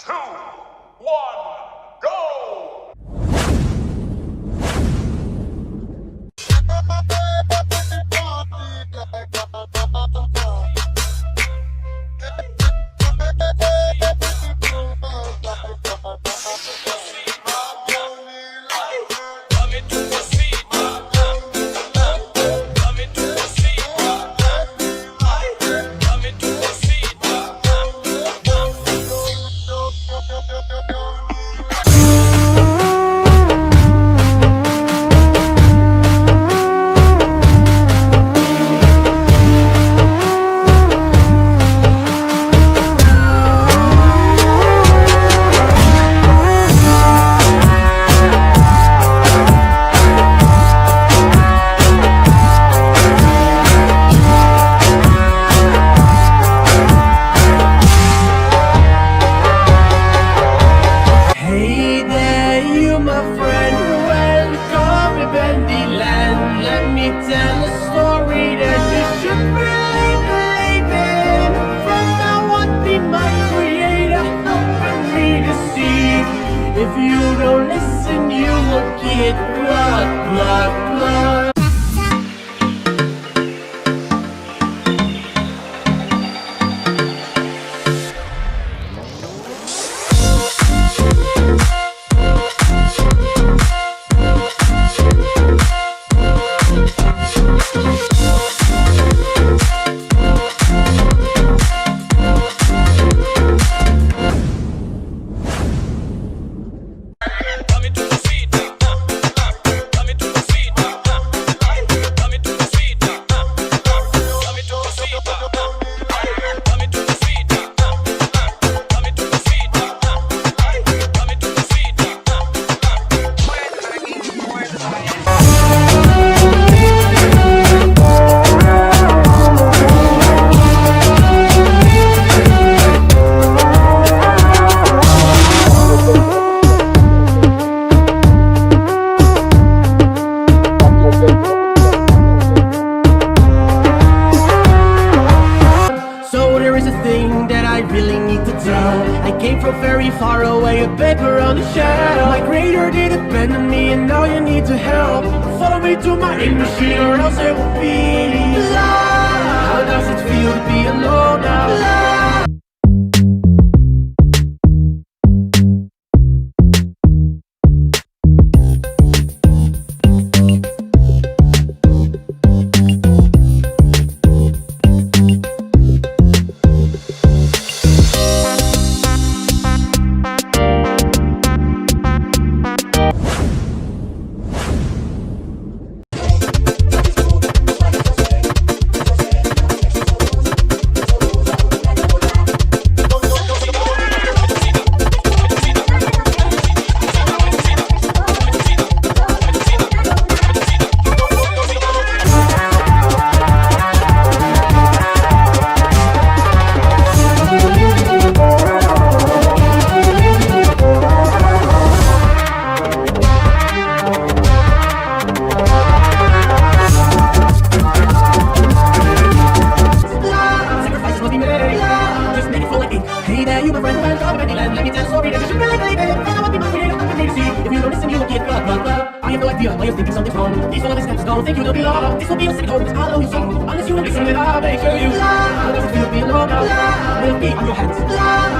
2, 1, go! If you don't listen, you will get blood. Very far away, a paper on the shelf. My grader did abandon me and now you need to help. Follow me to my ink machine or else it will be lost. How does it feel to be alone now? Why you're thinking something's wrong? These all the steps don't think you will be lost. This will be a second home, I'll know you so. Unless you listen, then I'll make sure you. How does it feel to be alone now? Will be on your hands.